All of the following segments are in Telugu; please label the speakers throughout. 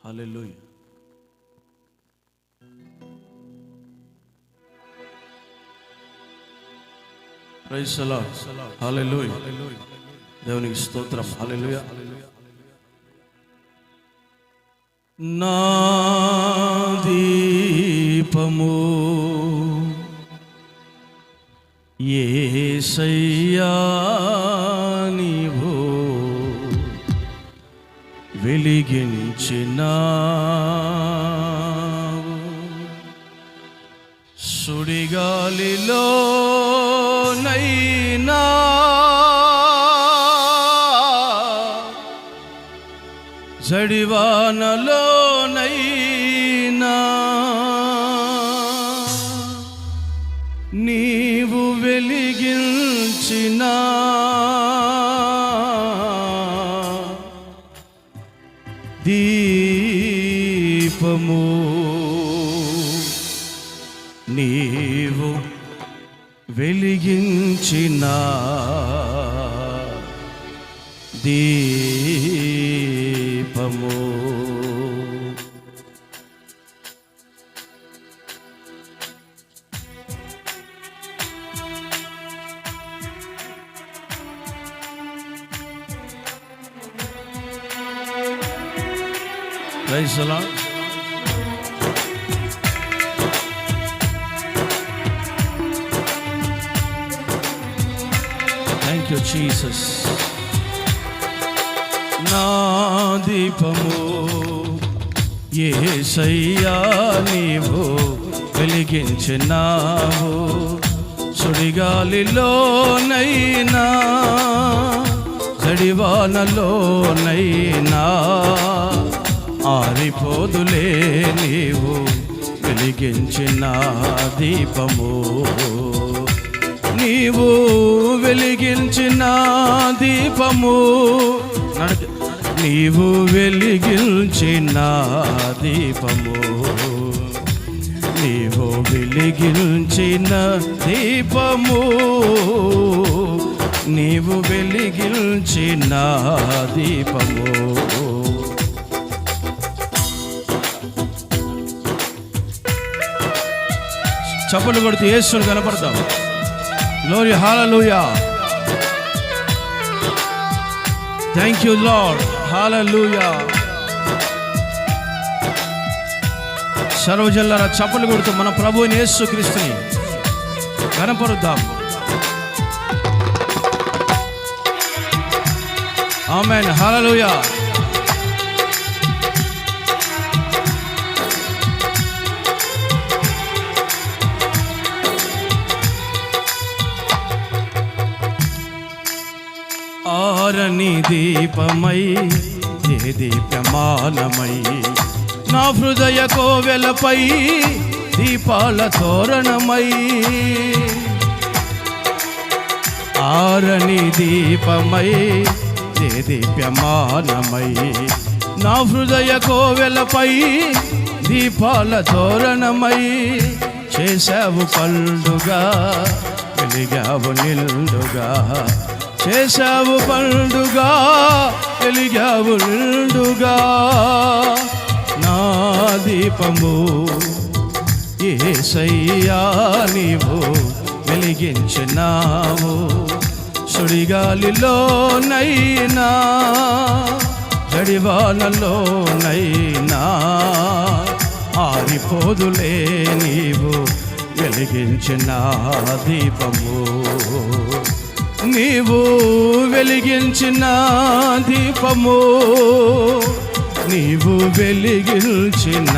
Speaker 1: Hallelujah. Praise the lord. Hallelujah. దేవునికి స్తోత్రం. హల్లెలూయా. నా దీపము యేసయ్యా నీవు వెలిగించినావు, సుడిగాలిలోనైనా జడివానలోనైనా నీవు వెలిగించిన దీపము, నీవు వెలిగించిన దీపము. Praise the lord. Thank you Jesus. నా దీపము యేసయ్యా నీవు వెలిగించినావు, సుడిగాలిలోనైనా జడివానలోనైనా ఆరిపోదులే నీవు వెలిగించిన దీపము, నీవు వెలిగించిన దీపము, నీవు వెలిగించిన దీపము, నీవు వెలిగించిన దీపము, నీవు వెలిగించిన దీపము. చప్పట్లు కొడుతూ యేసుని కనపడతాం. Glory, hallelujah. Thank you lord. Hallelujah. సర్వజనులారా చప్పట్లు కొడుతూ మన ప్రభువైన యేసుక్రీస్తుని కనపరుద్దాం. ఆమేన్. హల్లెలూయా. ఆరని దీపమై ఏ దీప్యమానమై నా హృదయ కోవెలపై దీపాల తోరణమై, ఆరని దీపమై ఏ దీప్యమానమై నా హృదయ కోవెలపై దీపాల తోరణమై, చేశావు పండుగా వెలిగావు నిండుగా, చేశావు పండుగా వెలిగావు నిండుగా, నా దీపము యేసయ్యా నీవు వెలిగించినావు, సుడిగాలిలోనైనా జడివానలోనైనా ఆరిపోదులే నీవు వెలిగించిన దీపము, నీవు వెలిగించిన దీపము, నీవు వెలిగించిన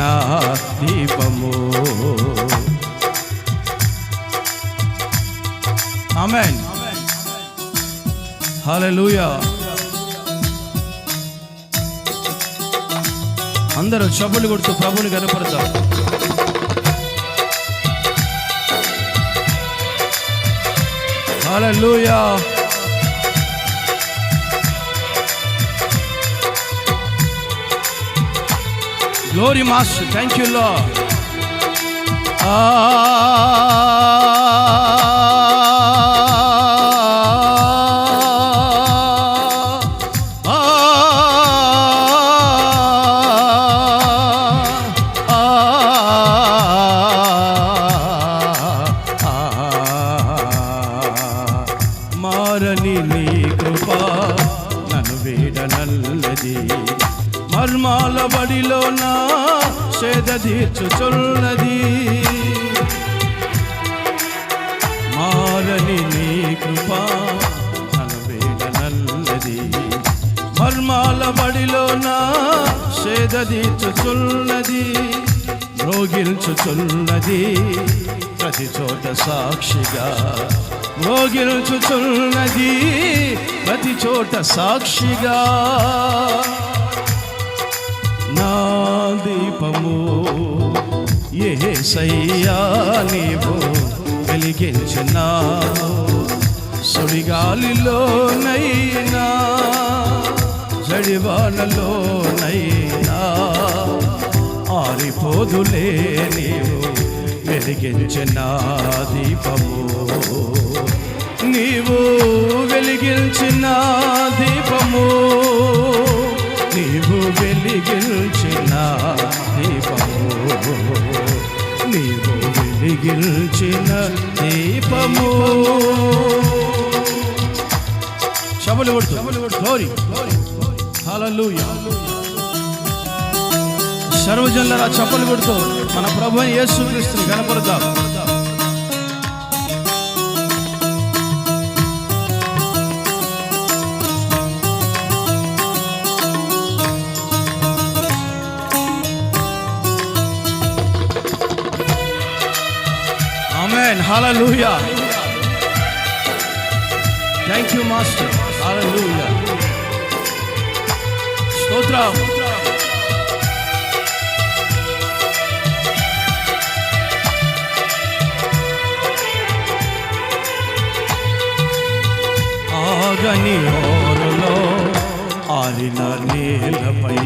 Speaker 1: దీపము. ఆమేన్. హల్లెలూయా. అందరూ చప్పట్లు కొడుతూ ప్రభువుని కనపడతారు. Hallelujah. Glory master. Thank you lord. మర్మాల బడిలోన సేద తీర్చుచున్నది. మారని నీ కృపా నన్నది. మర్మాల బడిలోన సేద తీర్చుచున్నది, మ్రోగిల్చుచున్నది ప్రతి చోట సాక్షిగా. మ్రోగిల్చుచున్నది ప్రతి చోట సాక్షిగా. నా దీపము యేసయ్యా నీవు వెలిగించినావు. సుడిగాలిలోనైనా జడివానలోనైనా ఆరిపోదులే నీవు వెలిగించిన దీపము. నీవు వెలిగించిన దీపము, నీవు వెలిగించిన దీపము, నీవు వెలిగించిన దీపము. చపలు కొడుతూ గ్లోరీ హల్లెలూయా. సర్వజనులారా చప్పలు కొడుతూ మన ప్రభువైన యేసుక్రీస్తుని కనపడదాం. Amen hallelujah. Thank you master. Hallelujah. స్తోత్రం. ఆగని ఓరులో ఆరిన నేలపై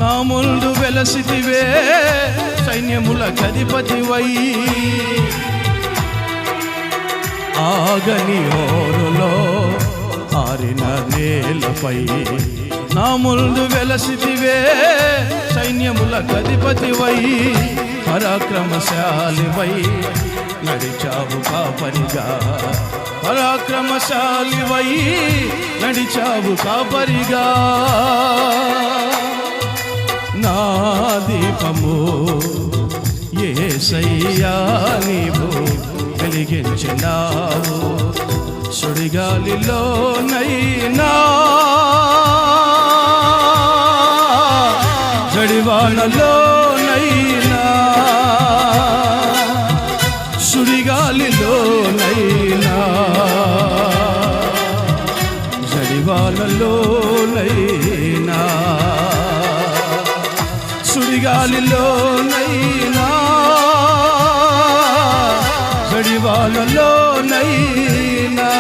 Speaker 1: నా ముందు వెలసితివే సైన్యముల అధిపతివై. ఆగని ఓరులో ఆరిన నేలపై నా ముందు వెలసితివే సైన్యముల అధిపతివై. పరాక్రమశాలివై నడిచావు కాపరిగా. పరాక్రమశాలివై నడిచావు కాపరిగా. నా దీపము యేసయ్యా నీవు వెలిగించినావు. సుడిగాలిలోనైనా జడివానలోనైనా సుడిగాలిలోనైనా జడివానలోనైనా సుడిగాలిలోనైనా జడివానలోనైనా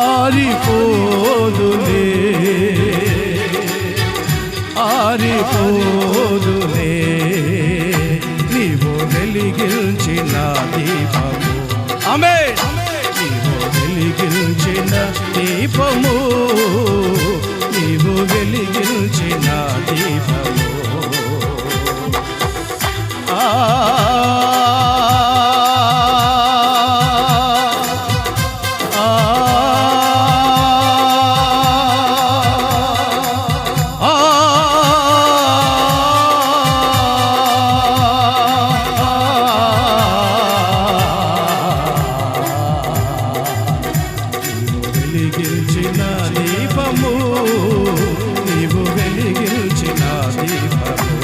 Speaker 1: ఆరిపోదులే ఆరిపోదులే నీవు వెలిగించిన దీపము. ఆమేన్. నీవు వెలిగించిన దీపము, నీవు వెలిగించిన దీపము. వెలిగించిన దీపము, నీవు వెలిగించిన దీపము,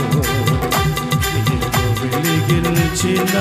Speaker 1: నీవు వెలిగించిన